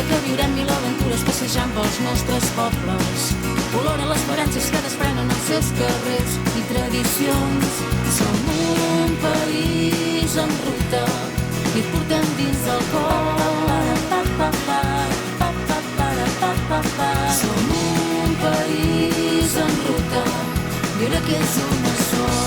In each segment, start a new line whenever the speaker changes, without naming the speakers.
que viurem mil aventures passejant pels nostres pobles. Oloren les esperances que desprenen els seus carrers i tradicions. Som un país en ruta i portem dins del cor. Som un país en ruta, mira que és una sort.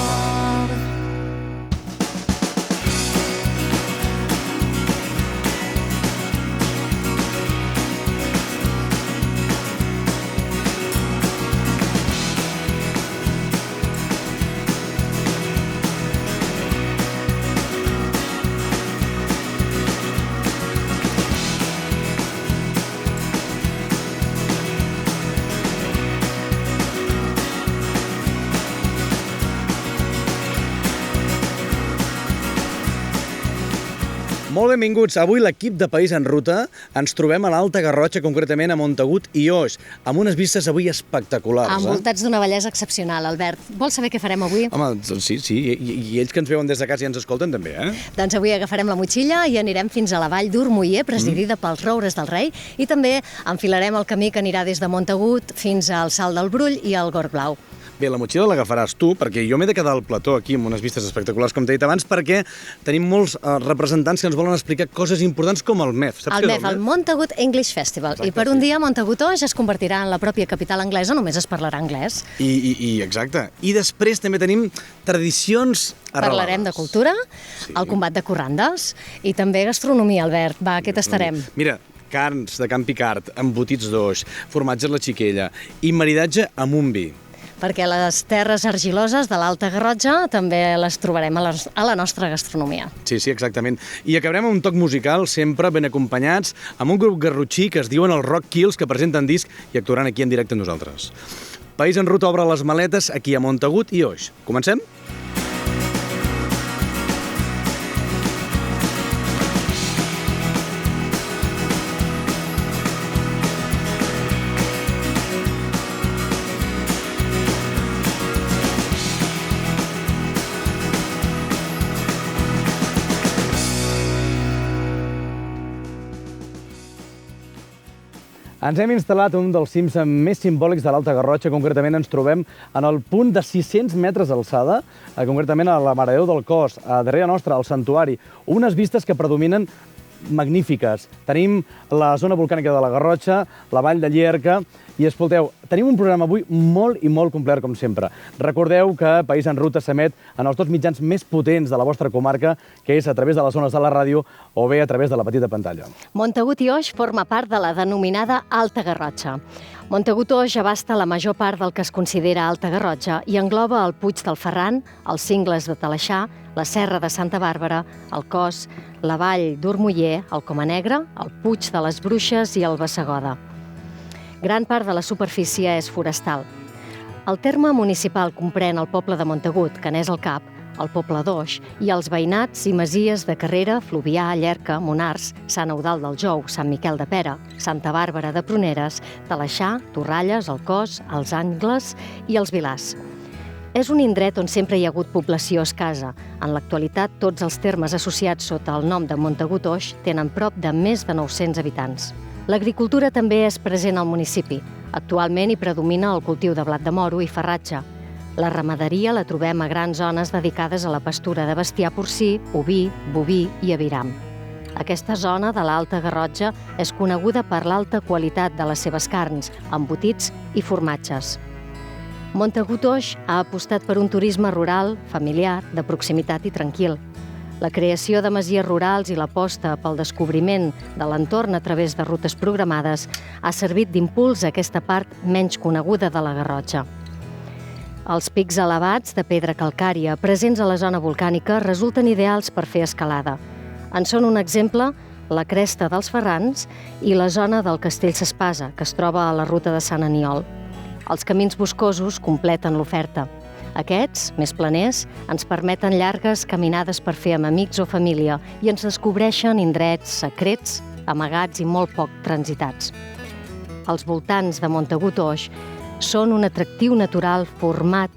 Molt benvinguts. Avui l'equip de País en Ruta ens trobem a l'Alta Garrotxa, concretament a Montagut i Oix, amb unes vistes avui espectaculars.
Envoltats d'una bellesa excepcional, Albert. Vols saber què farem avui?
Home, sí, i ells que ens veuen des de casa i ens escolten també, eh?
Doncs avui agafarem la motxilla i anirem fins a la vall d'Urmuller, presidida pels Roures del Rei, i també enfilarem el camí que anirà des de Montagut fins al Salt del Brull i al Gorg Blau.
Bé, la motxilla l'agafaràs tu, perquè jo m'he de quedar al plató aquí amb unes vistes espectaculars, com t'he dit abans, perquè tenim molts representants que ens volen explicar coses importants com el MEF. Saps
El MEF, el Montagut English Festival.
Exacte,
I per un dia Montagut Oix es convertirà en la pròpia capital anglesa, només es parlarà anglès.
Exacte. I després també tenim tradicions arrelades.
Parlarem de cultura, el combat de corrandes i també gastronomia, Albert. Va, què tastarem?
Mira, carns de Can Picard, embotits d'Oix, formatge a la Xiquella i maridatge amb un vi.
Perquè les terres argiloses de l'Alta Garrotxa també les trobarem a la nostra gastronomia.
Sí, exactament. I acabarem amb un toc musical, sempre ben acompanyats, amb un grup garrotxí que es diuen els Rock Kills, que presenten disc i actuaran aquí en directe amb nosaltres. País en Ruta obre les maletes aquí a Montagut i Oix. Comencem? Ens hem instal·lat un dels cims més simbòlics de l'Alta Garrotxa. Concretament ens trobem en el punt de 600 metres d'alçada, concretament a la Mare de Déu del Cos, a darrere nostra, al santuari. Unes vistes que predominen magnífiques. Tenim la zona volcànica de la Garrotxa, la vall de Llierca, i escolteu, tenim un programa avui molt i molt complet, com sempre. Recordeu que País en Ruta s'emet en els dos mitjans més potents de la vostra comarca, que és a través de les zones de la ràdio o bé a través de la petita pantalla.
Montagut i Oix forma part de la denominada Alta Garrotxa. Montagut Oix abasta la major part del que es considera Alta Garrotxa i engloba el Puig del Ferran, els Cingles de Talaixà, la Serra de Santa Bàrbara, el Cos, la Vall d'Urmuller, el Coma Negra, el Puig de les Bruixes i el Bassegoda. Gran part de la superfície és forestal. El terme municipal comprèn el poble de Montagut, que n'és el cap, el poble d'Oix, i els veïnats i masies de Carrera, Fluvià, Llerca, Monars, Sant Eudald del Jou, Sant Miquel de Pera, Santa Bàrbara de Pruneres, Talaixà, Torralles, el Cos, els Angles i els Vilars. És un indret on sempre hi ha hagut població escassa. En l'actualitat, tots els termes associats sota el nom de Montagut Oix tenen prop de més de 900 habitants. L'agricultura també és present al municipi. Actualment hi predomina el cultiu de blat de moro i farratge. La ramaderia la trobem a grans zones dedicades a la pastura de bestiar porcí, oví, boví i aviram. Aquesta zona de l'Alta Garrotxa és coneguda per l'alta qualitat de les seves carns, embotits i formatges. Montagut Oix ha apostat per un turisme rural, familiar, de proximitat i tranquil. La creació de masies rurals i l'aposta pel descobriment de l'entorn a través de rutes programades ha servit d'impuls a aquesta part menys coneguda de la Garrotxa. Els pics elevats de pedra calcària presents a la zona volcànica resulten ideals per fer escalada. En són un exemple la cresta dels Ferrans i la zona del Castell S'Espasa, que es troba a la ruta de Sant Aniol. Els camins boscosos completen l'oferta. Aquests, més planers, ens permeten llargues caminades per fer amb amics o família i ens descobreixen indrets secrets, amagats i molt poc transitats. Els voltants de Montagut Oix són un atractiu natural format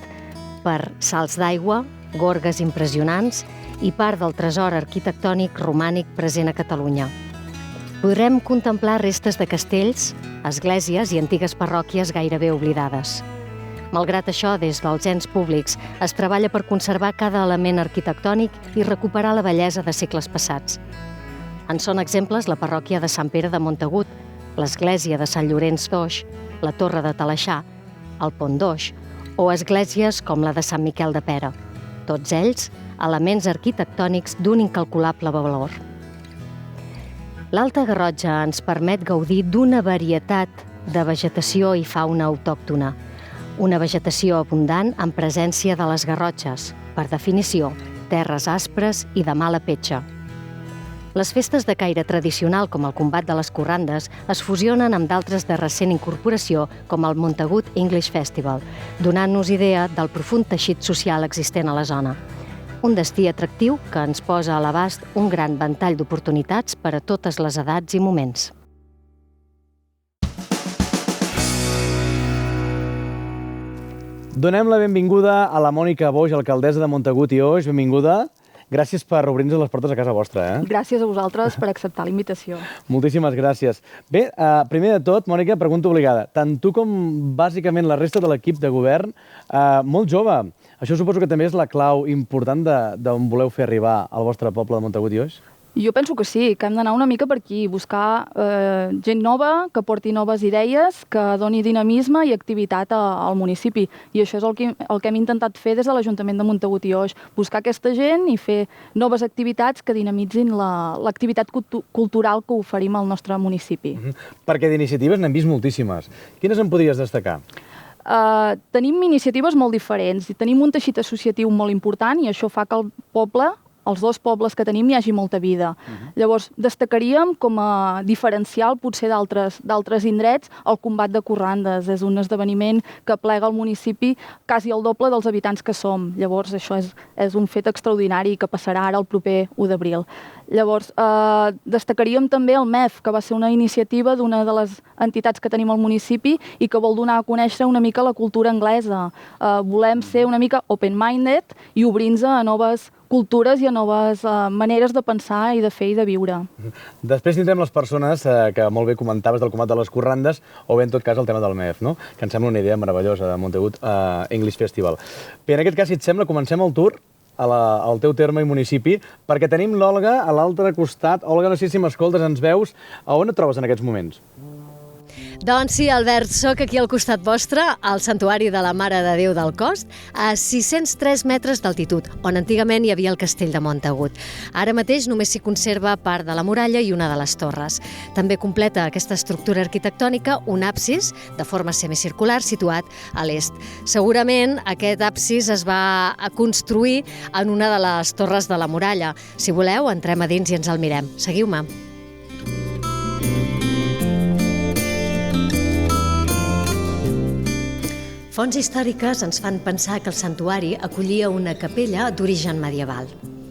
per salts d'aigua, gorgues impressionants i part del tresor arquitectònic romànic present a Catalunya. Podrem contemplar restes de castells, esglésies i antigues parròquies gairebé oblidades. Malgrat això, des dels ens públics es treballa per conservar cada element arquitectònic i recuperar la bellesa de segles passats. En són exemples la parròquia de Sant Pere de Montagut, l'església de Sant Llorenç d'Oix, la Torre de Talaixà, el Pont d'Oix, o esglésies com la de Sant Miquel de Pera. Tots ells, elements arquitectònics d'un incalculable valor. L'Alta Garrotxa ens permet gaudir d'una varietat de vegetació i fauna autòctona. Una vegetació abundant en presència de les garrotxes, per definició, terres aspres i de mala petja. Les festes de caire tradicional, com el combat de les corrandes, es fusionen amb d'altres de recent incorporació, com el Montagut English Festival, donant-nos idea del profund teixit social existent a la zona. Un destí atractiu que ens posa a l'abast un gran ventall d'oportunitats per a totes les edats i moments.
Donem la benvinguda a la Mònica Boix, alcaldessa de Montagut i Oix. Benvinguda. Gràcies per obrir-nos les portes a casa vostra.
Gràcies a vosaltres per acceptar la invitació.
Moltíssimes gràcies. Bé, primer de tot, Mònica, pregunta obligada. Tant tu com bàsicament la resta de l'equip de govern, molt jove. Això suposo que també és la clau important d'on voleu fer arribar al vostre poble de Montagut i Oix?
Jo penso que sí, que hem d'anar una mica per aquí, buscar gent nova, que porti noves idees, que doni dinamisme i activitat al municipi. I això és el que hem intentat fer des de l'Ajuntament de Montagut i Oix, buscar aquesta gent i fer noves activitats que dinamitzin l'activitat cultural que oferim al nostre municipi.
Perquè d'iniciatives n'hem vist moltíssimes. Quines en podries destacar?
Tenim iniciatives molt diferents i tenim un teixit associatiu molt important i això fa que el poble, els dos pobles que tenim, hi hagi molta vida. Llavors, destacaríem com a diferencial, potser d'altres indrets, el combat de corrandes. És un esdeveniment que plega al municipi quasi el doble dels habitants que som. Llavors, això és un fet extraordinari que passarà ara el proper 1 d'abril. Llavors, destacaríem també el MEF, que va ser una iniciativa d'una de les entitats que tenim al municipi i que vol donar a conèixer una mica la cultura anglesa. Volem ser una mica open-minded i obrir-nos a noves cultures i a noves maneres de pensar i de fer i de viure.
Després tindrem les persones que molt bé comentaves del combat de les corrandes o bé en tot cas el tema del MEF, no? Que em sembla una idea meravellosa de Montagut English Festival. Bé, en aquest cas, si et sembla, comencem el tour al teu terme i municipi, perquè tenim l'Olga a l'altre costat. Olga, no sé si m'escoltes, ens veus. A on et trobes en aquests moments?
Doncs sí, Albert, sóc aquí al costat vostre, al Santuari de la Mare de Déu del Cost, a 603 metres d'altitud, on antigament hi havia el castell de Montagut. Ara mateix només s'hi conserva part de la muralla i una de les torres. També completa aquesta estructura arquitectònica un absis de forma semicircular situat a l'est. Segurament aquest absis es va construir en una de les torres de la muralla. Si voleu, entrem a dins i ens el mirem. Seguiu-me. Fonts històriques ens fan pensar que el santuari acollia una capella d'origen medieval.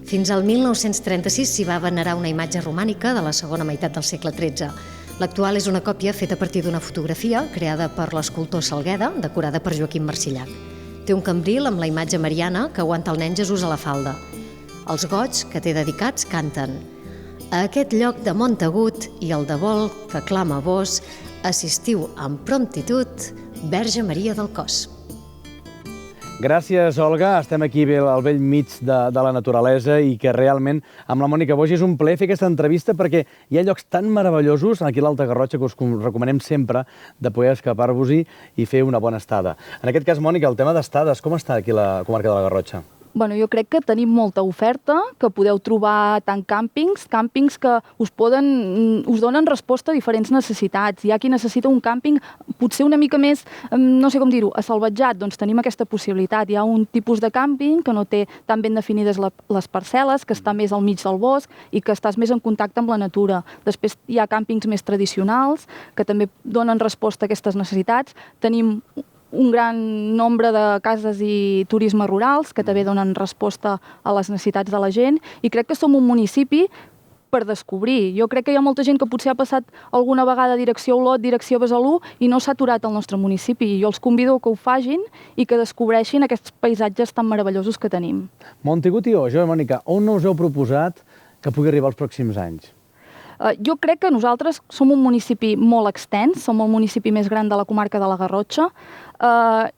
Fins al 1936 s'hi va venerar una imatge romànica de la segona meitat del segle XIII. L'actual és una còpia feta a partir d'una fotografia creada per l'escultor Salgueda, decorada per Joaquim Marcillac. Té un cambril amb la imatge mariana que aguanta el nen Jesús a la falda. Els goigs que té dedicats canten: a aquest lloc de Montagut i el de vol que clama vos, assistiu amb promptitud, Verge Maria del Cos.
Gràcies, Olga. Estem aquí al vell mig de la naturalesa i que realment amb la Mònica Boix és un plaer fer aquesta entrevista perquè hi ha llocs tan meravellosos aquí a l'Alta Garrotxa que us recomanem sempre de poder escapar-vos-hi i fer una bona estada. En aquest cas, Mònica, el tema d'estades, com està aquí la comarca de la Garrotxa?
Bueno, jo crec que tenim molta oferta, que podeu trobar tant càmpings que us donen resposta a diferents necessitats. Hi ha qui necessita un càmping potser una mica més, no sé com dir-ho, assalvatjat, doncs tenim aquesta possibilitat. Hi ha un tipus de càmping que no té tan ben definides les parcel·les, que està més al mig del bosc i que estàs més en contacte amb la natura. Després hi ha càmpings més tradicionals que també donen resposta a aquestes necessitats. Tenim un gran nombre de cases i turisme rurals que també donen resposta a les necessitats de la gent i crec que som un municipi per descobrir. Jo crec que hi ha molta gent que potser ha passat alguna vegada direcció Olot, direcció Besalú i no s'ha aturat al nostre municipi. Jo els convido que ho facin i que descobreixin aquests paisatges tan meravellosos que tenim.
Montagut i Oix, Mònica, on us heu proposat que pugui arribar els pròxims anys?
Jo crec que nosaltres som un municipi molt extens, som el municipi més gran de la comarca de la Garrotxa,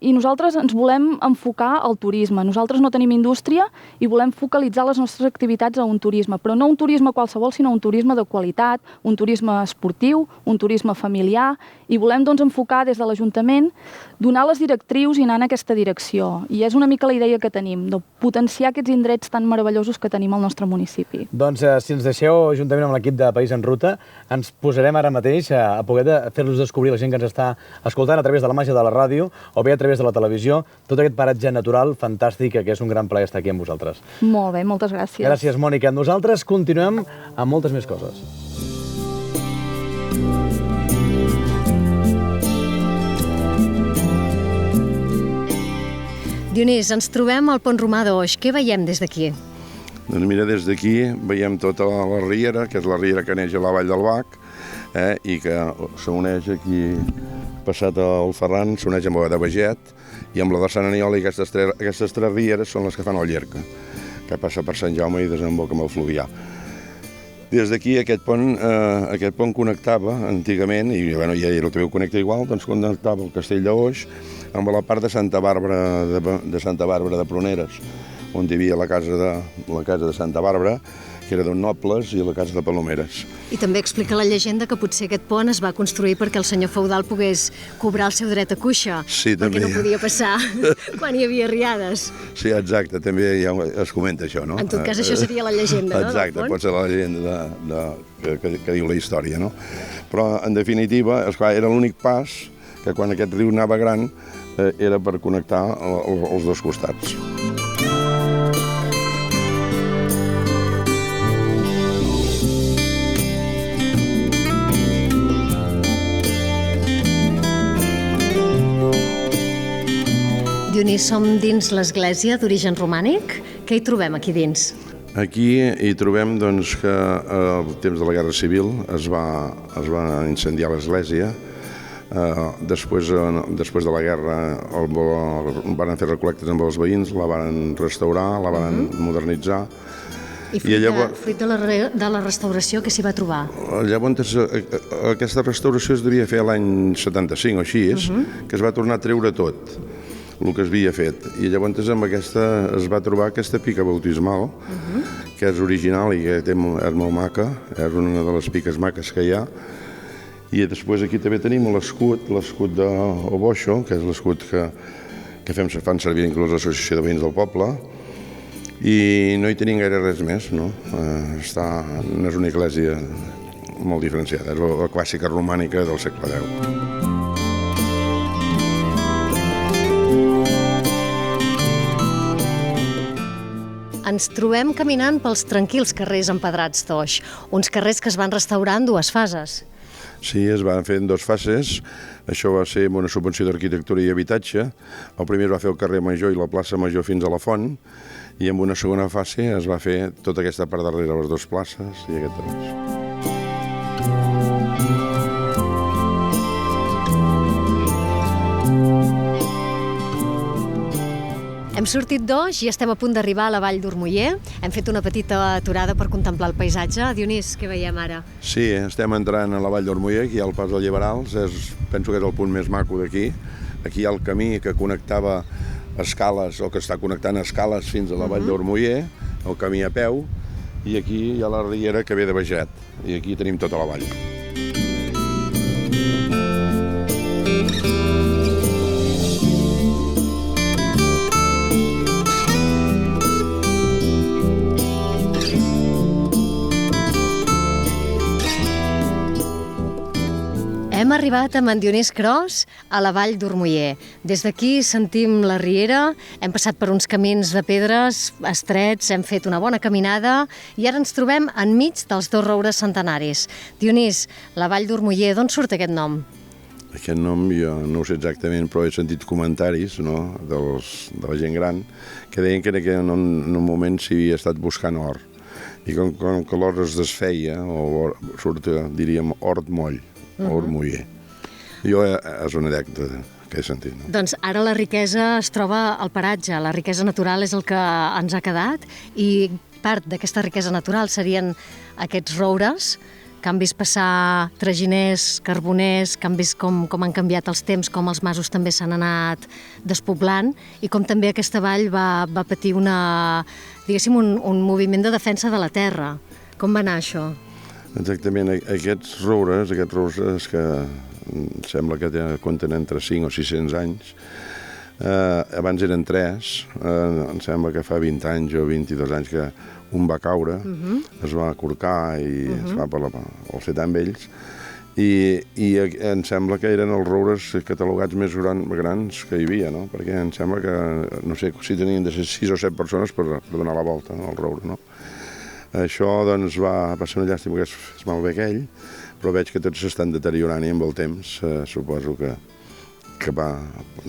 i nosaltres ens volem enfocar al turisme. Nosaltres no tenim indústria i volem focalitzar les nostres activitats a un turisme, però no un turisme qualsevol, sinó un turisme de qualitat, un turisme esportiu, un turisme familiar, i volem doncs enfocar des de l'Ajuntament, donar les directrius i anar en aquesta direcció. I és una mica la idea que tenim, de potenciar aquests indrets tan meravellosos que tenim al nostre municipi.
Doncs, si ens deixeu, juntament amb l'equip de País en Ruta, ens posarem ara mateix a poder fer-los descobrir la gent que ens està escoltant a través de la màgia de la ràdio o bé a través de la televisió, tot aquest paratge natural fantàstic, que és un gran plaer estar aquí amb vosaltres.
Molt bé, moltes gràcies.
Gràcies, Mònica. Nosaltres continuem amb moltes més coses.
Dionís, ens trobem al Pont Romà d'Oix. Què veiem des d'aquí?
Doncs mira, des d'aquí veiem tota la riera, que és la riera que neix a la Vall del Bac, i que s'uneix aquí, passat al Ferran, s'uneix amb la de Beget, i amb la de Sant Aniol, i aquestes tres rieres són les que fan el Llerca, que passa per Sant Jaume i desemboca amb el Fluvià. Des d'aquí aquest pont connectava antigament, i bueno, ja també ho connecta igual, doncs connectava el Castell d'Oix amb la part de Santa Bàrbara de Pruneres, on hi havia la casa de Santa Bàrbara, que era d'un nobles, i la casa de Palomeres.
I també explica la llegenda que potser aquest pont es va construir perquè el senyor feudal pogués cobrar el seu dret a cuixa,
sí, també.
perquè no podia passar quan hi havia riades.
Sí, exacte, també ja es comenta això, no?
En tot cas, això seria la llegenda, no?
Exacte, pot ser la llegenda que diu la història, no? Però, en definitiva, esclar, era l'únic pas que quan aquest riu anava gran era per connectar els dos costats.
Dionís, som dins l'església d'origen romànic. Què hi trobem aquí dins?
Aquí hi trobem doncs, que al temps de la Guerra Civil es va incendiar l'església. Després de la guerra van fer recol·lectes amb els veïns, la van restaurar, la van modernitzar.
I fruit de la restauració, què s'hi va trobar?
Llavors, aquesta restauració es devia fer l'any 75 o així, que es va tornar a treure tot el que es havia fet. I llavors amb aquesta es va trobar aquesta pica bautismal, que és original i que és molt maca, és una de les piques maques que hi ha. I després aquí també tenim l'escut d'Oboixo, que és l'escut que fan servir inclús l'Associació de Veïns del Poble, i no hi tenim gaire res més, no? No és una església molt diferenciada, és la clàssica romànica del segle X.
Ens trobem caminant pels tranquils carrers empedrats d'Oix, uns carrers que es van restaurar en dues fases.
Sí, es van fer en dues fases. Això va ser amb una subvenció d'arquitectura i habitatge. El primer es va fer el carrer Major i la plaça Major fins a la Font, i amb una segona fase es va fer tota aquesta part darrere les dues places i aquest tros.
Hem sortit d'Oix i estem a punt d'arribar a la Vall d'Ormoller. Hem fet una petita aturada per contemplar el paisatge. Dionís, què veiem ara?
Sí, estem entrant a la Vall d'Ormoller, aquí hi ha el Pas de Llevarals, penso que és el punt més maco d'aquí. Aquí hi ha el camí que connectava escales, o que està connectant escales fins a la Vall d'Ormoller, el camí a peu, i aquí hi ha la riera que ve de Beget, i aquí tenim tota la vall.
Hem arribat amb en Dionís Cros a la Vall d'Ormoller. Des d'aquí sentim la riera, hem passat per uns camins de pedres estrets, hem fet una bona caminada i ara ens trobem enmig dels dos roures centenaris. Dionís, la Vall d'Ormoller, d'on surt aquest nom?
Aquest nom jo no ho sé exactament, però he sentit comentaris, no, de la gent gran que deien que en un moment s'hi havia estat buscant or. I com que l'or es desfeia, o surt, diríem, hort moll, o ormoller. Jo és una anècdota que he sentit. No?
Doncs ara la riquesa es troba al paratge, la riquesa natural és el que ens ha quedat i part d'aquesta riquesa natural serien aquests roures canvis passar traginers, carboners, canvis com han canviat els temps, com els masos també s'han anat despoblant i com també aquesta vall va patir diguéssim, un moviment de defensa de la terra. Com va anar això?
Exactament, aquests roures que sembla que compten entre 5 o 600 anys, abans eren 3, em sembla que fa 20 anys o 22 anys que un va caure, es va corcar i es va el fer tan vells, i em sembla que eren els roures catalogats més grans que hi havia, no? Perquè em sembla que, no sé, si tenien de ser 6 o 7 persones per donar la volta al roure, no? Això, doncs, va ser una llàstima que es malvé aquell, però veig que tots s'estan deteriorant i amb el temps suposo que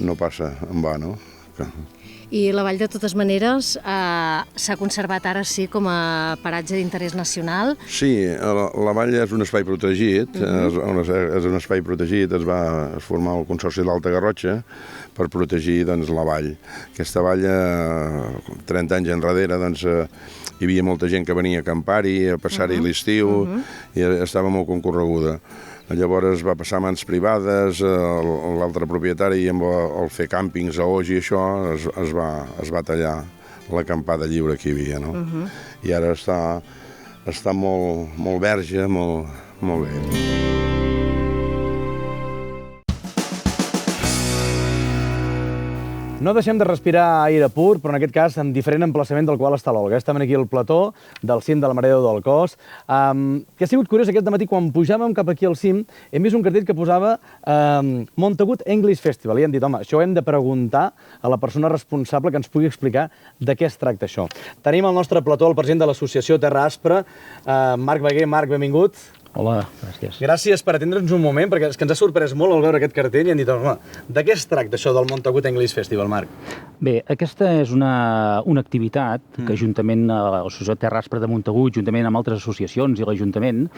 no passa en va, no?
I la vall, de totes maneres, s'ha conservat ara sí com a paratge d'interès nacional?
Sí, la vall és un espai protegit, és un espai protegit, es va formar el Consorci de l'Alta Garrotxa per protegir la vall. Aquesta vall, 30 anys enrere, hi havia molta gent que venia a acampar-hi, a passar-hi l'estiu, i estava molt concorreguda. Llavors va passar a mans privades, l'altre propietari, amb el fer càmpings a Oix i això, es va tallar l'acampada lliure que hi havia, no? I ara està molt verge, molt bé.
No deixem de respirar aire pur, però en aquest cas en diferent emplaçament del qual està l'Olga. Estem aquí al plató del cim de la Mare de Déu del Cos. Que ha sigut curiós aquest dematí, quan pujàvem cap aquí al cim, hem vist un cartell que posava Montagut English Festival. I hem dit, home, això ho hem de preguntar a la persona responsable que ens pugui explicar de què es tracta això. Tenim al nostre plató el president de l'associació Terra Aspra, Marc Beguer. Marc, benvingut.
Hola, gràcies.
Gràcies per atendre'ns un moment, perquè és que ens ha sorprès molt al veure aquest cartell i hem dit, home, de què es tracta això del Montagut English Festival, Marc?
Bé, aquesta és una activitat que juntament a l'Associació Terra Aspra de Montagut, juntament amb altres associacions i l'Ajuntament,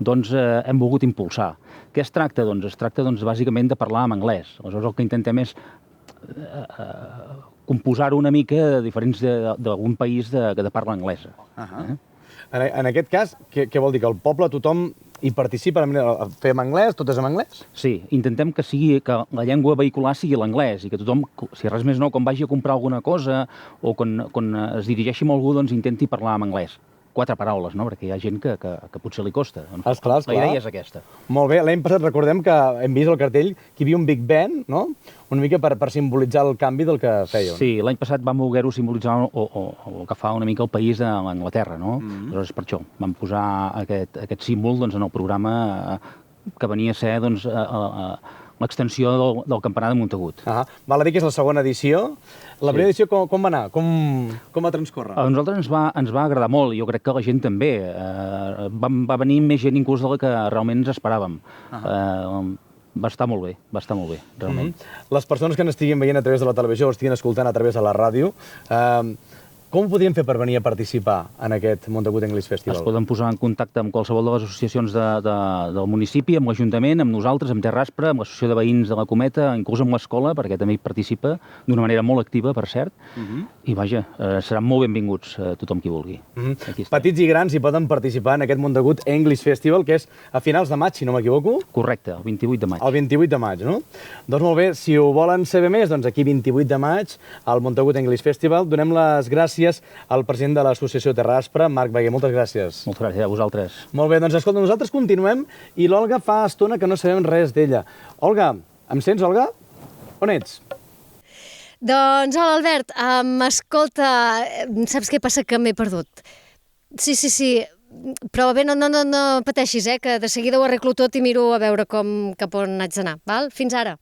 doncs hem volgut impulsar. Què es tracta? Doncs es tracta bàsicament de parlar en anglès. Aleshores el que intentem és composar-ho una mica de diferents d'algun país de parla anglesa.
En aquest cas, què vol dir? Que el poble, tothom hi participa? Fem anglès? Tot és en anglès?
Sí, intentem que la llengua vehicular sigui l'anglès i que tothom, si res més no, quan vagi a comprar alguna cosa o quan es dirigeixi a algú, doncs intenti parlar en anglès. 4 paraules, no? Perquè hi ha gent que potser li costa.
Esclar.
La idea és aquesta.
Molt bé. L'any passat recordem que hem vist al cartell que hi havia un Big Ben, no? Una mica per simbolitzar el canvi del que fèieu.
Sí, l'any passat vam voler-ho simbolitzar o agafar una mica el país de l'Anglaterra, no? Aleshores, per això vam posar aquest símbol en el programa que venia a ser l'extensió del campanar de Montagut.
Val a dir que és la segona edició. La primera edició com va anar? Com va transcórrer?
A nosaltres ens va agradar molt, i jo crec que la gent també. Va venir més gent inclús de la que realment ens esperàvem. Va estar molt bé, realment.
Les persones que n'estiguin veient a través de la televisió o estiguin escoltant a través de la ràdio, com ho podríem fer per venir a participar en aquest Montagut English Festival?
Es poden posar en contacte amb qualsevol de les associacions del municipi, amb l'Ajuntament, amb nosaltres, amb Terra Aspra, amb l'Associació de Veïns de la Cometa, inclús amb l'escola, perquè també hi participa d'una manera molt activa, per cert. I vaja, seran molt benvinguts tothom qui vulgui.
Petits i grans hi poden participar en aquest Montagut English Festival, que és a finals de maig, si no m'equivoco.
Correcte, el 28 de maig.
El 28 de maig, no? Doncs molt bé, si ho volen saber més, doncs aquí 28 de maig, al Montagut English Festival. Donem les gràcies al president de l'associació Terra Aspra, Marc Beguer. Moltes gràcies.
Moltes gràcies a vosaltres.
Molt bé, doncs escolta, nosaltres continuem i l'Olga fa estona que no sabem res d'ella. Olga, em sents, Olga? On ets?
Doncs, hola, Albert. Escolta, saps què passa? Que m'he perdut. Sí. Però bé, no pateixis, que de seguida ho arreglo tot i miro a veure cap on haig d'anar, val? Fins ara.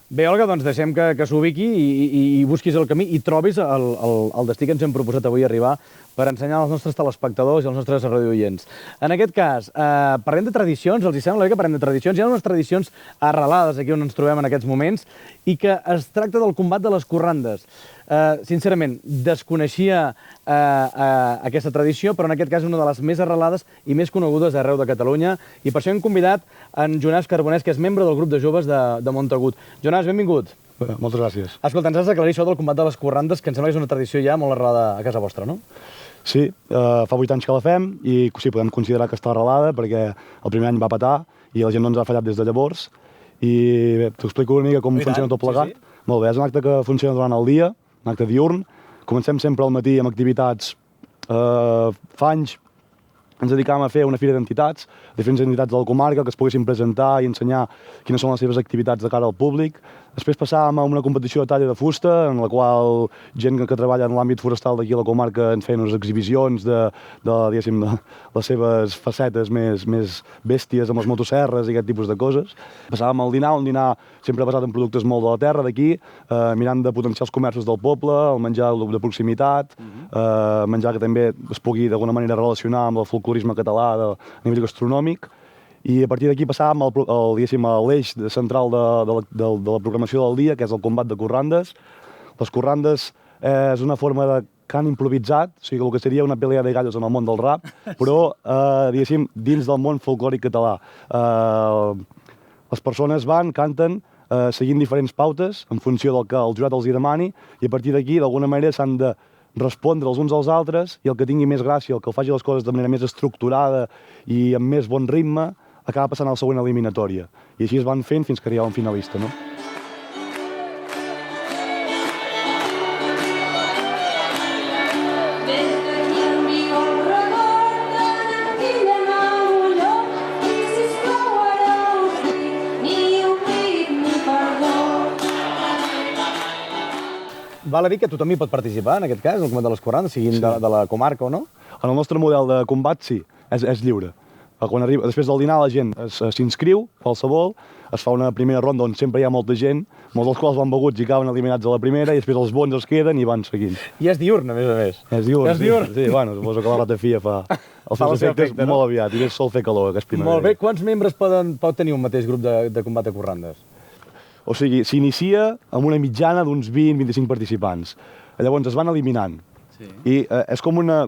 Bé, Olga, doncs deixem que s'ubiqui i busquis el camí i trobis el destí que ens hem proposat avui arribar per ensenyar als nostres telespectadors i als nostres radioients. En aquest cas, parlem de tradicions, els hi sembla bé que parlem de tradicions? Hi ha unes tradicions arrelades aquí on ens trobem en aquests moments i que es tracta del combat de les corrandes. Sincerament, desconeixia aquesta tradició, però en aquest cas és una de les més arrelades i més conegudes arreu de Catalunya, i per això hem convidat en Jonàs Carbonès, que és membre del grup de joves de Montagut. Jonàs, benvingut.
Moltes gràcies.
Escolta, ens has d'aclarir això del combat de les corrandes, que em sembla que és una tradició ja molt arrelada a casa vostra, no?
Sí, fa 8 anys que la fem i sí, podem considerar que està arrelada perquè el primer any va petar i la gent no ens ha fallat des de llavors. I bé, t'ho explico una mica com funciona tot plegat. Sí. Molt bé, és un acte que funciona durant el dia, un acte diurn. Comencem sempre al matí amb activitats. Fa anys ens dedicàvem a fer una fira d'entitats, diferents entitats de la comarca que es poguessin presentar i ensenyar quines són les seves activitats de cara al públic. Després passàvem a una competició de talla de fusta, en la qual gent que treballa en l'àmbit forestal d'aquí a la comarca ens feien unes exhibicions de les seves facetes més bèsties amb les motosserres i aquest tipus de coses. Passàvem al dinar, un dinar sempre basat en productes molt de la terra d'aquí, mirant de potenciar els comerços del poble, el menjar de proximitat, menjar que també es pugui d'alguna manera relacionar amb el folclorisme català a nivell gastronòmic. I a partir d'aquí passàvem a l'eix central de la programació del dia, que és el combat de corrandes. Les corrandes és una forma de cant improvisat, o sigui, el que seria una pelea de gallos en el món del rap, però, dins del món folclòric català. Les persones van, canten, seguint diferents pautes en funció del que el jurat els hi demani, i a partir d'aquí, d'alguna manera, s'han de respondre els uns als altres, i el que tingui més gràcia, el que faci les coses de manera més estructurada i amb més bon ritme, acaba passant a la següent eliminatòria. I així es van fent fins que arribava un finalista, no?
Val a dir que tothom hi pot participar, en aquest cas, en el combat de les corrandes, siguin de la comarca o no?
En el nostre model de combat, sí, és lliure. Després del dinar la gent s'inscriu, qualsevol, es fa una primera ronda on sempre hi ha molta gent, molts dels quals van beguts i acaben eliminats a la primera, i després els bons es queden i van seguint.
I és diurn, a més.
És diurn, sí. Bueno, suposo que la ratafia fa els seus efectes molt aviat, i sol fer calor, que és primavera.
Molt bé, quants membres pot tenir un mateix grup de combat de corrandes?
O sigui, s'inicia amb una mitjana d'uns 20-25 participants. Llavors es van eliminant. I és com una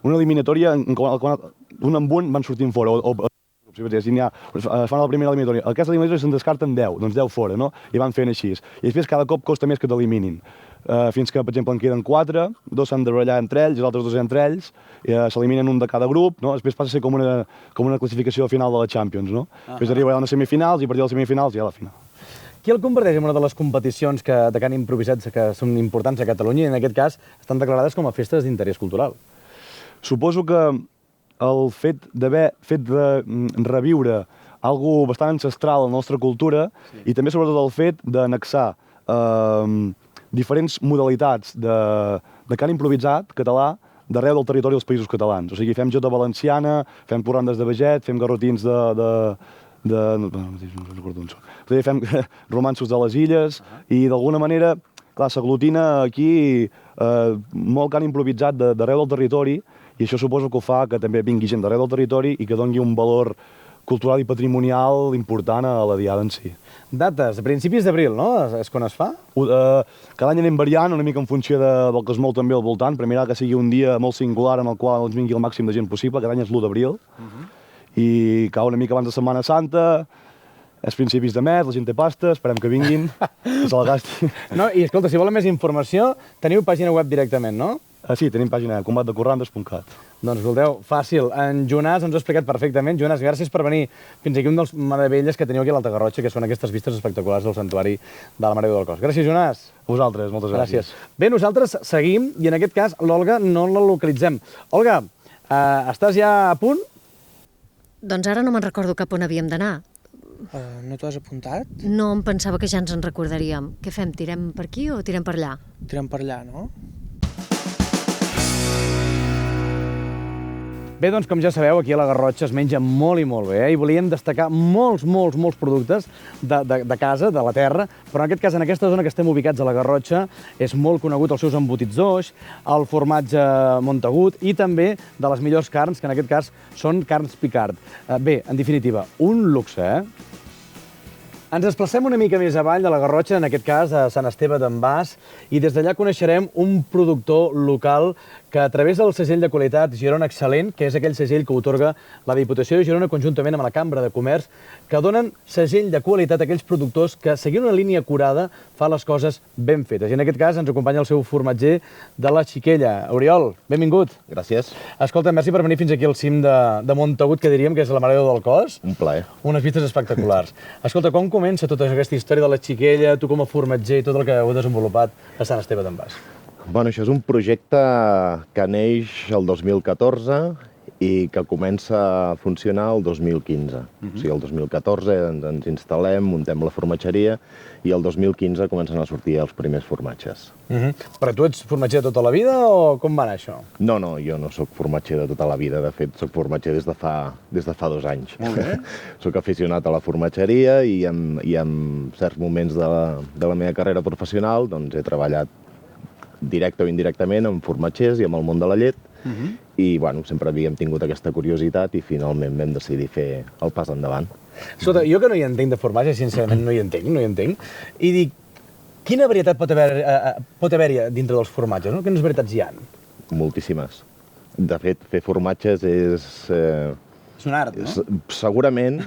eliminatòria en un en un van sortint fora. Si fan la primera eliminatòria. Aquesta eliminatòria se'n descarten 10, doncs 10 fora, no? I van fent així. I després cada cop costa més que t'eliminin. Fins que, per exemple, en queden 4, 2 s'han de barallar entre ells, els altres 2 entre ells, s'eliminen un de cada grup, no? Després passa a ser com una classificació final de la Champions, no? Després arriba a unes semifinals i a partir de les semifinals ja a la final.
Qui el converteix en una de les competicions de cant improvisat que són importants a Catalunya i en aquest cas estan declarades com a festes d'interès cultural?
Suposo que el fet de reviure algo bastant ancestral a la nostra cultura i també sobretot el fet d'annexar diferents modalitats de cant improvisat català d'arreu del territori dels països catalans. O sigui, fem jota valenciana, fem corrandes de veget, fem garrotins fem romanços de les illes i d'alguna manera, clar, s'aglutina aquí molt cant improvisat d'arreu del territori i això suposo que ho fa que també vingui gent d'arreu del territori i que doni un valor cultural i patrimonial important a la diada en si.
Dates, a principis d'abril, no? És quan es fa?
Cada any anem variant una mica en funció del que es mou també al voltant. Primer que sigui un dia molt singular en el qual ens vingui el màxim de gent possible. Cada any és l'1 d'abril. I cau una mica abans de Setmana Santa, és principis de mes, la gent té pasta, esperem que vinguin, que se la gastin.
No, i escolta, si volen més informació, teniu pàgina web directament, no?
Sí, tenim pàgina combatdecorrandes.cat.
Doncs escolteu, fàcil. En Jonàs ens ho ha explicat perfectament. Jonàs, gràcies per venir fins aquí un dels meravelles que teniu aquí a l'Alta Garrotxa, que són aquestes vistes espectaculars del santuari de la Mare de Déu del Cos. Gràcies, Jonàs.
A vosaltres, moltes gràcies.
Bé, nosaltres seguim i en aquest cas l'Olga no la localitzem. Olga, estàs ja a punt?
Doncs ara no me'n recordo cap on havíem d'anar.
No t'ho has apuntat?
No, em pensava que ja ens en recordaríem. Què fem, tirem per aquí o tirem per allà?
Tirem per allà, no?
Bé, doncs, com ja sabeu, aquí a la Garrotxa es menja molt i molt bé, i volíem destacar molts productes de casa, de la terra, però en aquest cas, en aquesta zona que estem ubicats a la Garrotxa, és molt conegut els seus embotits d'oix, el formatge Montagut i també de les millors carns, que en aquest cas són carns Picard. Bé, en definitiva, un luxe, Ens desplacem una mica més avall de la Garrotxa, en aquest cas a Sant Esteve d'en Bas, i des d'allà coneixerem un productor local que a través del segell de qualitat Girona Excel·lent, que és aquell segell que otorga la Diputació de Girona conjuntament amb la Cambra de Comerç, que donen segell de qualitat a aquells productors que, seguint una línia acurada, fa les coses ben fetes. I en aquest cas ens acompanya el seu formatger de la Xiquella. Oriol, benvingut.
Gràcies.
Escolta, merci per venir fins aquí al cim de Montagut, que diríem que és la Mare de Déu del Cos.
Un plaer.
Unes vistes espectaculars. Escolta, com comença tota aquesta història de la Xiquella, tu com a formatger i tot el que heu desenvolupat a Sant Esteve d'en Bas?
Bueno, això és un projecte que neix el 2014 i que comença a funcionar el 2015. O sigui, el 2014 ens instal·lem, muntem la formatgeria i el 2015 comencen a sortir els primers formatges.
Però tu ets formatger de tota la vida o com va anar això?
No, jo no sóc formatger de tota la vida. De fet, sóc formatger des de fa 2 anys.
Molt bé.
Sóc aficionat a la formatgeria i en certs moments de la meva carrera professional doncs, he treballat directe o indirectament amb formatgers i amb el món de la llet. I bueno, sempre havíem tingut aquesta curiositat i finalment vam decidir fer el pas endavant.
Escolta, jo que no hi entenc de formatge, sincerament no hi entenc, i dic, quina varietat pot haver-hi dintre dels formatges, no? Quines varietats hi ha?
Moltíssimes. De fet, fer formatges és...
És un art, no?
Segurament,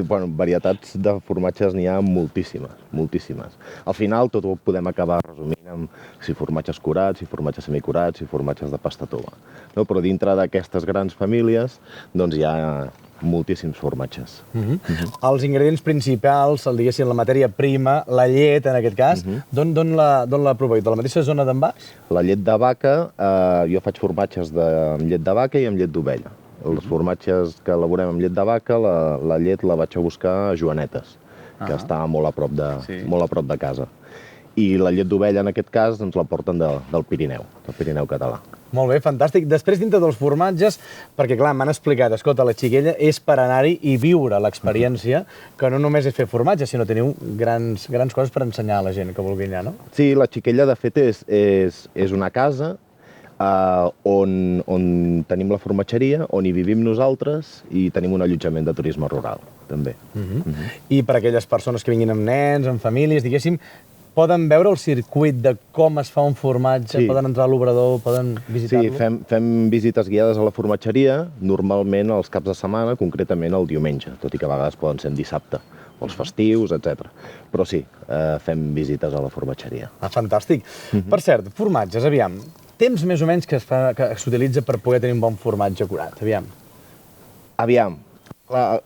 bueno, varietats de formatges n'hi ha moltíssimes, moltíssimes. Al final tot ho podem acabar resumint amb si formatges curats, si formatges semicurats, si formatges de pasta tova. No? Però dintre d'aquestes grans famílies doncs hi ha moltíssims formatges.
Els ingredients principals, diguéssim, la matèria prima, la llet, en aquest cas, d'on la proveu? De la mateixa zona d'en Bas?
La llet de vaca, jo faig formatges amb llet de vaca i amb llet d'ovella. Els formatges que elaborem amb llet de vaca, la llet la vaig a buscar a Joanetes, que està molt a prop de casa. I la llet d'ovella, en aquest cas, ens la porten del Pirineu català.
Molt bé, fantàstic. Després, dintre dels formatges, perquè clar, m'han explicat, escolta, la Xiquella és per anar-hi i viure l'experiència, que no només és fer formatge, sinó teniu grans coses per ensenyar a la gent que vulgui anar, no?
Sí, la Xiquella, de fet, és una casa on tenim la formatgeria, on hi vivim nosaltres i tenim un allotjament de turisme rural, també.
I per aquelles persones que vinguin amb nens, amb famílies, diguéssim, poden veure el circuit de com es fa un formatge, poden entrar a l'obrador, poden visitar-lo?
Sí, fem visites guiades a la formatgeria, normalment els caps de setmana, concretament el diumenge, tot i que a vegades poden ser en dissabte, o els festius, etc. Però sí, fem visites a la formatgeria.
Fantàstic. Per cert, formatges, aviam, temps més o menys que s'utilitza per poder tenir un bon formatge curat, aviam.
Aviam,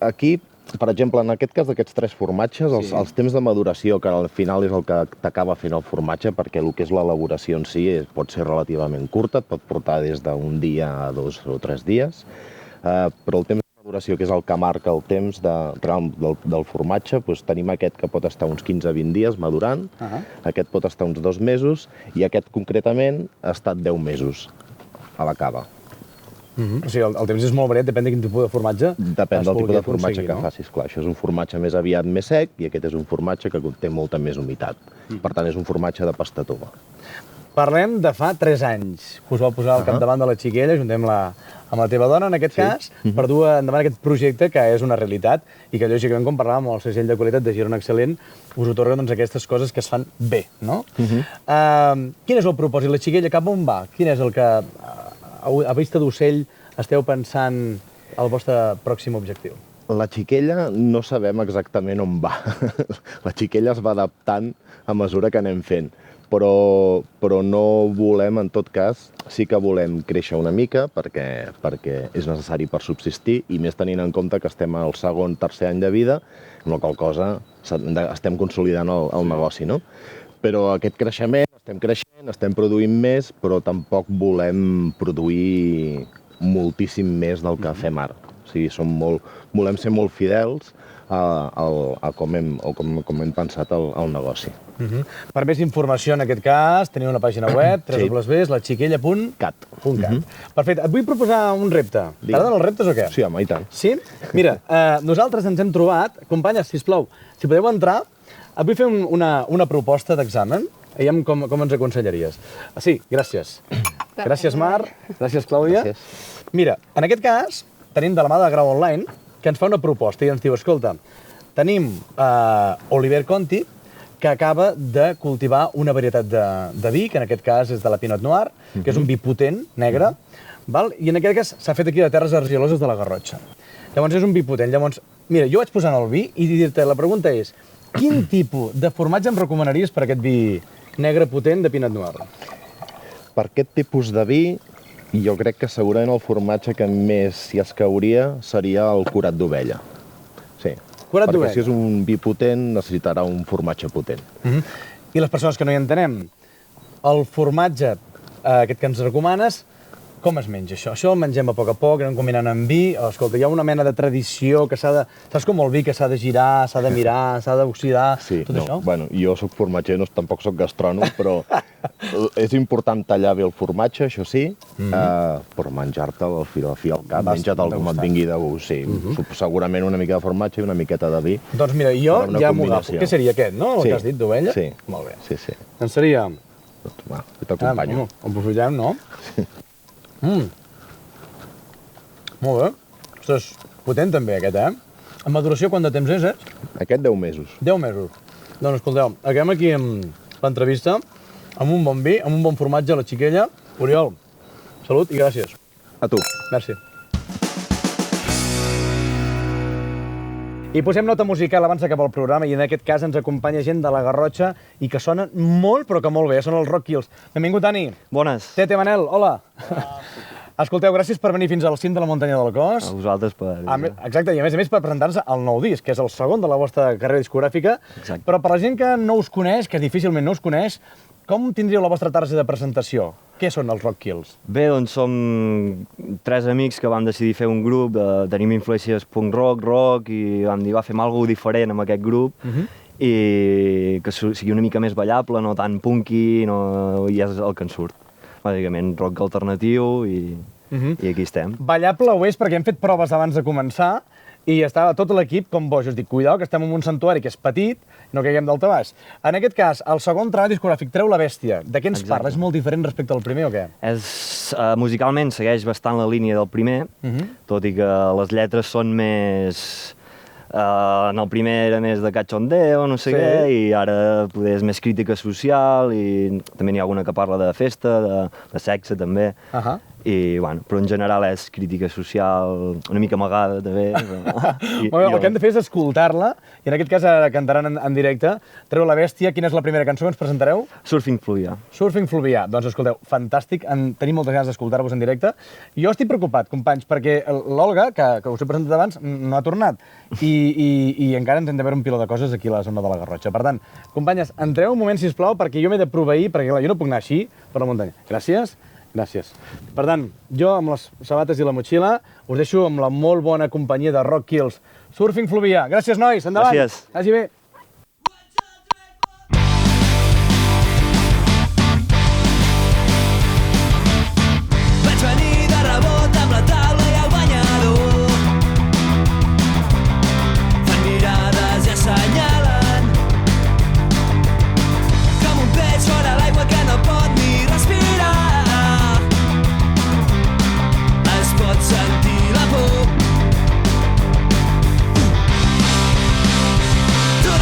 aquí, per exemple, en aquest cas d'aquests 3 formatges, els temps de maduració, que al final és el que t'acaba fent el formatge, perquè el que és l'elaboració en si pot ser relativament curta, et pot portar des d'un dia a 2 o 3 dies, però el temps de maduració, que és el que marca el temps del formatge, doncs tenim aquest que pot estar uns 15-20 dies madurant, aquest pot estar uns 2 mesos, i aquest concretament ha estat 10 mesos a la cava.
O sigui, el temps és molt variat, depèn de quin tipus de formatge
Depèn del tipus de formatge que facis, clar. Això és un formatge més aviat més sec i aquest és un formatge que conté molta més humitat. Per tant, és un formatge de pasta tova.
Parlem de fa 3 anys, que us vau posar al capdavant de la Xiquella, juntem amb la teva dona, en aquest cas, per dur endavant aquest projecte que és una realitat i que, lògicament, com parlàvem amb el segell de qualitat de Girona Excel·lent, us otorga aquestes coses que es fan bé, no? Quin és el propòsit? La Xiquella cap on va? Quin és el que, a vista d'ocell, esteu pensant el vostre pròxim objectiu?
La Xiquella no sabem exactament on va. La Xiquella es va adaptant a mesura que anem fent. Però no volem, en tot cas, sí que volem créixer una mica perquè és necessari per subsistir i més tenint en compte que estem al segon, tercer any de vida, amb la qual cosa estem consolidant el negoci, no? Però aquest creixement, estem creixent, estem produint més, però tampoc volem produir moltíssim més del que fem ara. O sigui, volem ser molt fidels a com hem pensat el negoci.
Per més informació, en aquest cas, teniu una pàgina web, www.laxiquella.cat. Perfecte. Et vull proposar un repte. T'agraden els reptes o què?
Sí, home, i tant.
Sí? Mira, nosaltres ens hem trobat... Companyes, sisplau, si podeu entrar, et vull fer una proposta d'examen. Veiem com ens aconsellaries. Sí, gràcies. Gràcies, Mar. Gràcies, Clàudia. Mira, en aquest cas, tenim de la mà de Grau Online, que ens fa una proposta i ens diu, escolta, tenim Oliver Conti, que acaba de cultivar una varietat de vi, que en aquest cas és de la Pinot Noir, que és un vi potent, negre, val? I en aquest cas s'ha fet aquí de terres argiloses de la Garrotxa. Llavors és un vi potent. Llavors, mira, jo vaig posant el vi i dir-te, la pregunta és, quin tipus de formatge em recomanaries per aquest vi negre potent de Pinot Noir?
Per aquest tipus de vi, jo crec que segurament el formatge que més s'hi escauria seria el curat d'ovella. Sí.
Curat d'ovella.
Perquè si és un vi potent, necessitarà un formatge potent.
I les persones que no hi entenem, el formatge aquest que ens recomanes, com es menja això? Això el mengem a poc, anem combinant amb vi. Escolta, hi ha una mena de tradició que s'ha de... Saps com el vi que s'ha de girar, s'ha de mirar, s'ha d'oxidar, tot això?
Bueno, jo soc formatger, tampoc soc gastrònom, però és important tallar bé el formatge, això sí, però menjar-te'l al fi al cap, menja-te'l com et vingui de gust, sí. Segurament una mica de formatge i una miqueta de vi.
Doncs mira, jo ja m'ho agafo. Què seria aquest, no? El que has dit, d'ovella?
Sí.
Molt bé.
Sí.
Doncs seria...
Va, t'acompanyo.
El profillam, no? Molt bé. Ostres, potent també aquest, En maduració quant de temps és,
Aquest 10 mesos.
10 mesos. Doncs escolteu, acabem aquí amb l'entrevista, amb un bon vi, amb un bon formatge a la Xiquella. Oriol, salut i gràcies.
A tu.
Merci. I posem nota musical abans d'acabar el programa i en aquest cas ens acompanya gent de la Garrotxa i que sonen molt, però que molt bé. Són els Rock Kills. Benvingut, Dani.
Bones.
Tete, Manel, hola. Escolteu, gràcies per venir fins al cim de la muntanya del Cos.
A vosaltres per...
Exacte, i a més per presentar-nos el nou disc, que és el segon de la vostra carrera discogràfica.
Exacte.
Però per la gent que no us coneix, que difícilment no us coneix, com tindríeu la vostra targeta de presentació? Què són els Rock Kills?
Bé, doncs som 3 amics que vam decidir fer un grup, tenim influències punk rock, i vam dir, fem alguna cosa diferent amb aquest grup, i que sigui una mica més ballable, no tan punky, i és el que en surt. Bàsicament, rock alternatiu, i aquí estem.
Ballable ho és perquè hem fet proves abans de començar, i estava tot l'equip com boix. Us dic, cuidao, que estem en un santuari que és petit, no caiguem d'altabàs. En aquest cas, el segon treball discogràfic, Treu la bèstia. De què ens parla? És molt diferent respecte al primer o què?
Musicalment segueix bastant la línia del primer, tot i que les lletres són més... En el primer era més de cachondeo, no sé què, i ara poder és més crítica social, i també n'hi ha alguna que parla de festa, de sexe també. I, bueno, però en general és crítica social, una mica amagada, també.
El que hem de fer és escoltar-la, i en aquest cas ara cantaran en directe. Treu la bèstia, quina és la primera cançó que ens presentareu?
Surfing Fluvià.
Surfing Fluvià. Doncs escolteu, fantàstic, tenim moltes ganes d'escoltar-vos en directe. Jo estic preocupat, companys, perquè l'Olga, que us he presentat abans, no ha tornat, i encara ens hem de veure un piló de coses aquí a la zona de la Garrotxa. Per tant, companyes, entreu un moment, sisplau, perquè jo m'he de proveir, perquè jo no puc anar així per la muntanya. Gràcies. Gràcies. Per tant, jo amb les sabates i la motxilla us deixo amb la molt bona companyia de Rock Kills. Surfing Fluvià. Gràcies, nois. Endavant.
Gràcies.
Vagi bé.
Vaig venir de rebot amb la taula i el banyador. Fan mirades i assenyalen com un peix fora l'aigua que no pot ni respirar. Pot sentir la por. Tu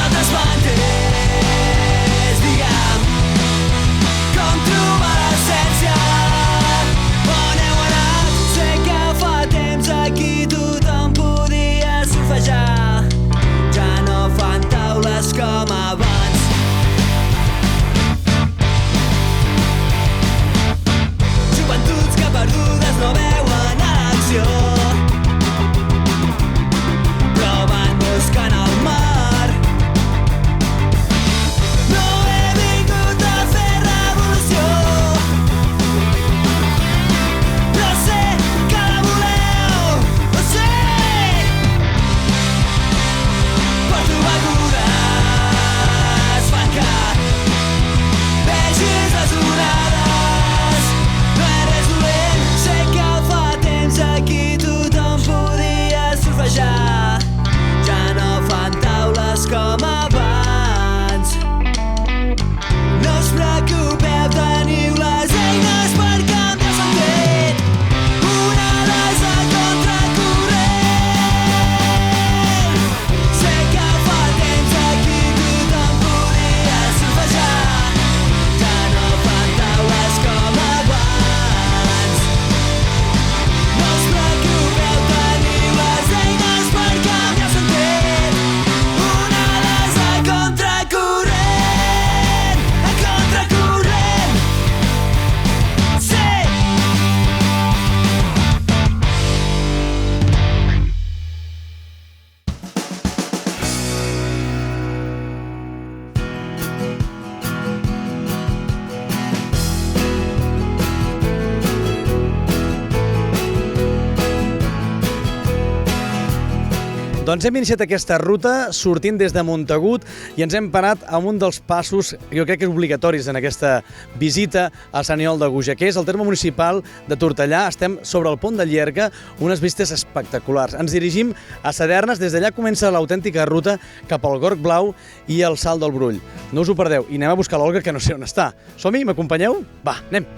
Doncs hem iniciat aquesta ruta sortint des de Montagut i ens hem parat a un dels passos, jo crec que obligatoris en aquesta visita a Sant Aniol de Gúger, que és el terme municipal de Tortellà. Estem sobre el pont de Llierca, unes vistes espectaculars. Ens dirigim a Sadernes, des d'allà comença l'autèntica ruta cap al Gorg Blau i el Salt del Brull. No us ho perdeu i anem a buscar l'Olga, que no sé on està. Som-hi, m'acompanyeu? Va, anem!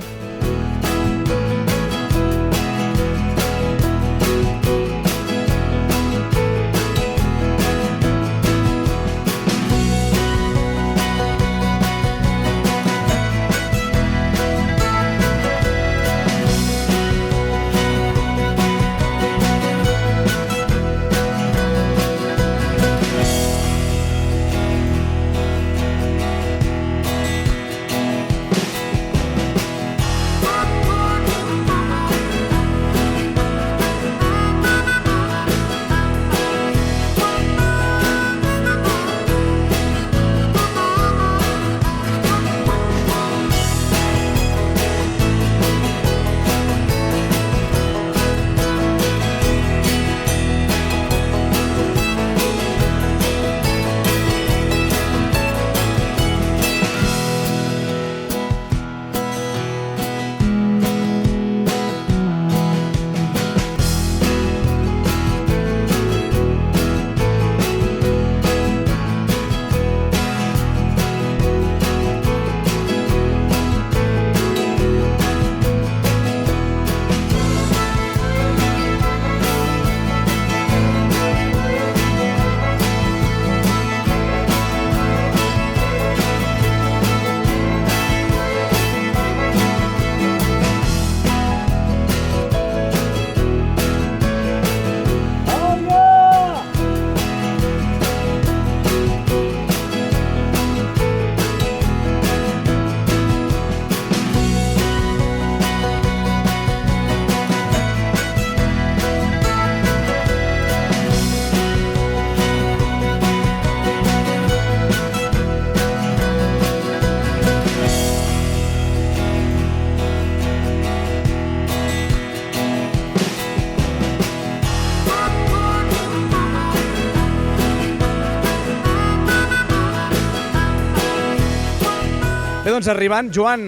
Bé, doncs arribant, Joan,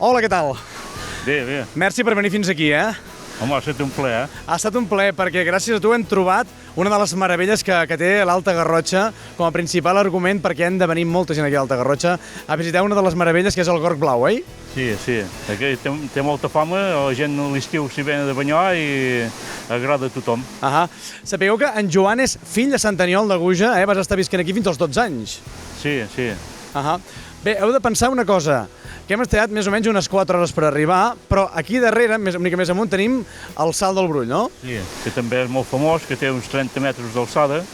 hola, què tal?
Bé, bé.
Merci per venir fins aquí,
Home, ha estat un plaer.
Ha estat un plaer, perquè gràcies a tu hem trobat una de les meravelles que té l'Alta Garrotxa com a principal argument perquè hem de venir molta gent aquí a l'Alta Garrotxa a visitar una de les meravelles, que és el Gorg Blau, oi?
Sí, sí. Aquí té molta fama, la gent a l'estiu s'hi ve de banyar i agrada a tothom.
Sapigueu que en Joan és fill de Sant Aniol de Gúger, vas estar visquent aquí fins als 12 anys.
Sí, sí.
Bé, heu de pensar una cosa, que hem estat més o menys unes 4 hores per arribar, però aquí darrere, una mica més amunt, tenim el Salt del Brull, no?
Sí, que també és molt famós, que té uns 30 metres d'alçada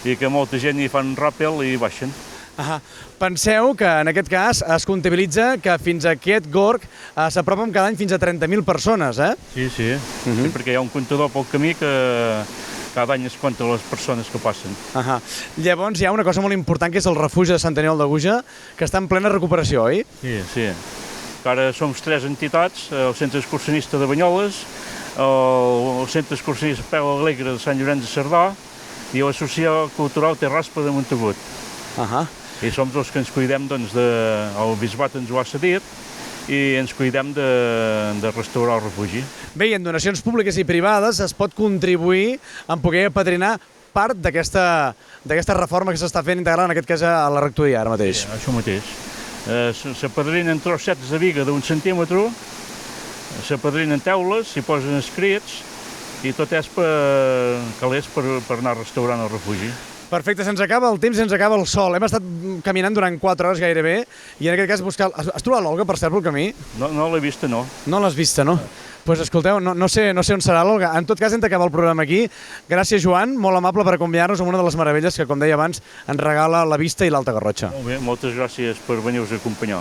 i que molta gent hi fan ràpel i baixen.
Penseu que en aquest cas es comptabilitza que fins a aquest gorg s'apropen cada any fins a 30.000 persones,
Sí, sí, perquè hi ha un comptador pel camí que cada any es compta les persones que passen.
Llavors hi ha una cosa molt important, que és el refugi de Sant Aniol de Gúger, que està en plena recuperació, oi?
Sí, sí. Ara som 3 entitats, el Centre Excursionista de Banyoles, el Centre Excursionista Peu Alegre de Sant Llorenç de Cerdà i l'Associació Cultural Terraspa de Montagut. I som els que ens cuidem, doncs, el bisbat ens ho ha cedit, i ens cuidem de restaurar el refugi.
Bé, i en donacions públiques i privades es pot contribuir en poder apadrinar part d'aquesta reforma que s'està fent integral, en aquest cas a la rectoria, ara mateix.
Sí, això mateix. S'apadrinen trossets de viga d'1 centímetre, s'apadrinen teules, s'hi posen escrits, i tot és calés per anar restaurant el refugi.
Perfecte, se'ns acaba el temps, se'ns acaba el sol. Hem estat caminant durant 4 hores gairebé i en aquest cas buscar... Has trobat l'Olga, per cert, pel camí?
No l'he vista, no.
No l'has vista, no? Doncs escolteu, no sé on serà l'Olga. En tot cas, hem d'acabar el programa aquí. Gràcies, Joan, molt amable per acompanyar-nos amb una de les meravelles que, com deia abans, ens regala la vista i l'Alta Garrotxa.
Molt bé, moltes gràcies per venir-vos a acompanyar.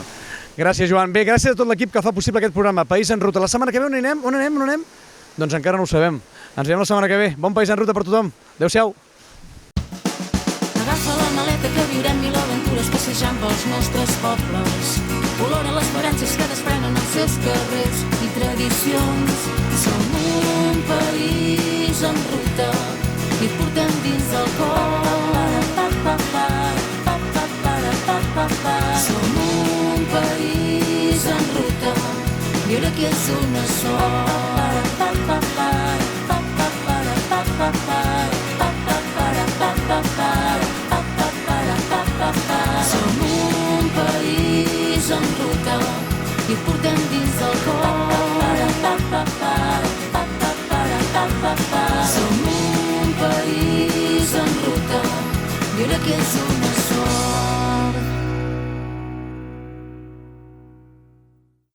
Gràcies, Joan. Bé, gràcies a tot l'equip que fa possible aquest programa País en Ruta. La setmana que ve on anem? On anem? Doncs encara no ho sabem. Ens veiem la setmana que ve. Bon País en Ruta per tothom. Adéu-siau.
Agafa la maleta que viurem 1000 aventures passejant pels nostres pobles. Olora les esperances que desprenen els seus carrers i tradicions. Som un país en ruta, i et portem dins el cor. Som un país en ruta, i ara que és una sola.